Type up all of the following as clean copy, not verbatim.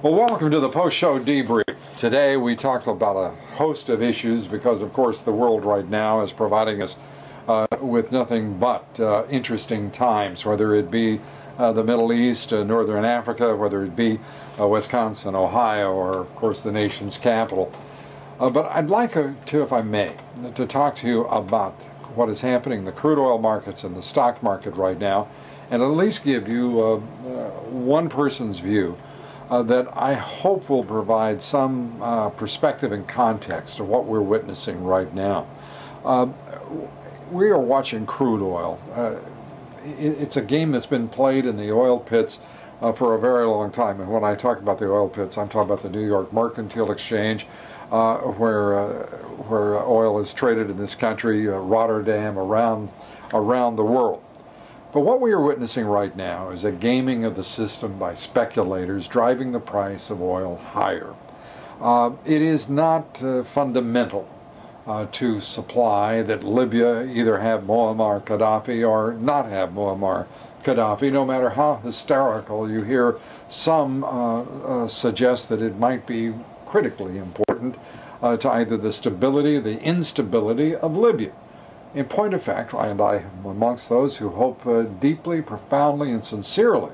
Well, welcome to the post-show debrief. Today we talked about a host of issues because, of course, the world right now is providing us with nothing but interesting times, whether it be the Middle East, Northern Africa, whether it be Wisconsin, Ohio, or, of course, the nation's capital. But I'd like to, if I may, to talk to you about what is happening in the crude oil markets and the stock market right now, and at least give you one person's view that I hope will provide some perspective and context of what we're witnessing right now. We are watching crude oil. It's a game that's been played in the oil pits for a very long time. And when I talk about the oil pits, I'm talking about the New York Mercantile Exchange, where oil is traded in this country, Rotterdam, around the world. But what we are witnessing right now is a gaming of the system by speculators driving the price of oil higher. It is not fundamental to supply that Libya either have Muammar Gaddafi or not have Muammar Gaddafi, no matter how hysterical you hear some suggest that it might be critically important to either the stability or the instability of Libya. In point of fact, and I am amongst those who hope deeply, profoundly, and sincerely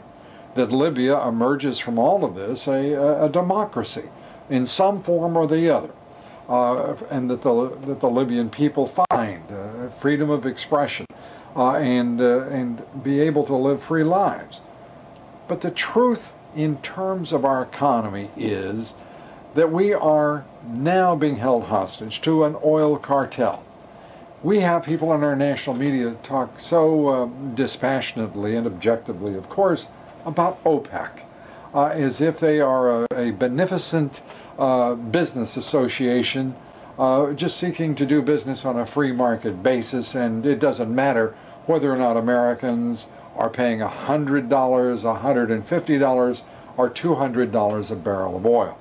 that Libya emerges from all of this a democracy in some form or the other, and that the Libyan people find freedom of expression and be able to live free lives. But the truth in terms of our economy is that we are now being held hostage to an oil cartel. We have people in our national media talk so dispassionately and objectively, of course, about OPEC, as if they are a beneficent business association just seeking to do business on a free market basis, and it doesn't matter whether or not Americans are paying $100, $150, or $200 a barrel of oil.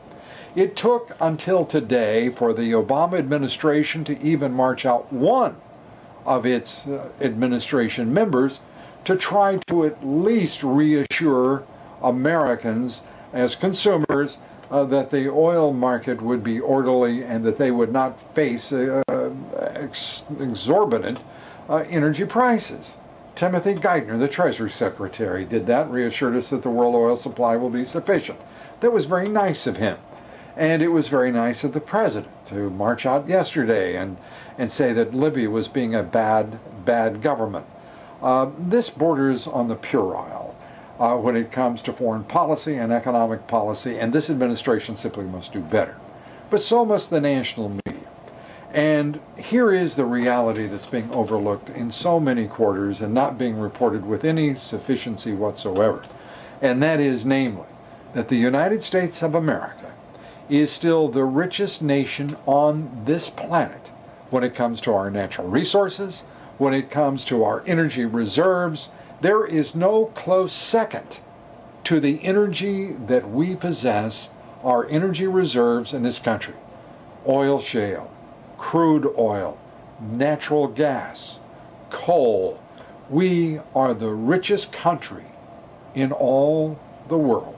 It took until today for the Obama administration to even march out one of its administration members to try to at least reassure Americans as consumers that the oil market would be orderly and that they would not face exorbitant energy prices. Timothy Geithner, the Treasury Secretary, did that, reassured us that the world oil supply will be sufficient. That was very nice of him. And it was very nice of the president to march out yesterday and say that Libya was being a bad government. This borders on the puerile when it comes to foreign policy and economic policy, and this administration simply must do better. But so must the national media. And here is the reality that's being overlooked in so many quarters and not being reported with any sufficiency whatsoever. And that is, namely, that the United States of America is still the richest nation on this planet when it comes to our natural resources, when it comes to our energy reserves. There is no close second to the energy that we possess, our energy reserves in this country. Oil shale, crude oil, natural gas, coal. We are the richest country in all the world.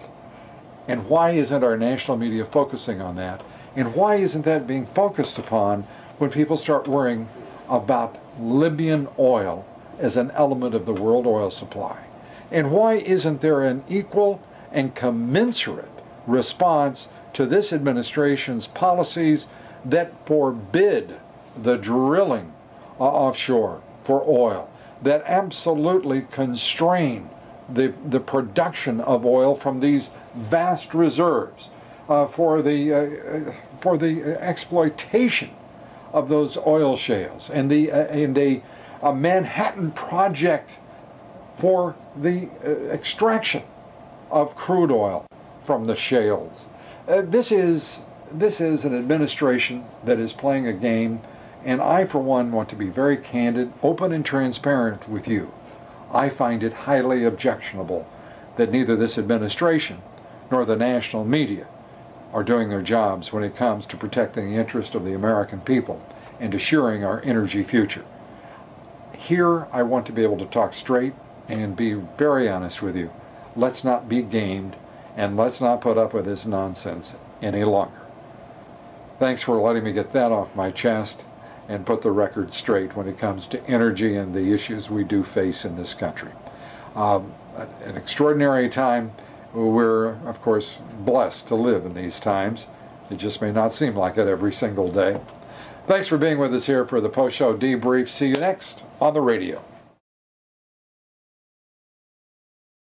And why isn't our national media focusing on that? And why isn't that being focused upon when people start worrying about Libyan oil as an element of the world oil supply? And why isn't there an equal and commensurate response to this administration's policies that forbid the drilling offshore for oil, that absolutely constrain the production of oil from these vast reserves, for the exploitation of those oil shales, and a Manhattan Project for the extraction of crude oil from the shales? This is an administration that is playing a game, and I, for one, want to be very candid, open, and transparent with you. I find it highly objectionable that neither this administration nor the national media are doing their jobs when it comes to protecting the interest of the American people and assuring our energy future. Here, I want to be able to talk straight and be very honest with you. Let's not be gamed and let's not put up with this nonsense any longer. Thanks for letting me get that off my chest and put the record straight when it comes to energy and the issues we do face in this country. An extraordinary time. We're, of course, blessed to live in these times. It just may not seem like it every single day. Thanks for being with us here for the post-show debrief. See you next on the radio.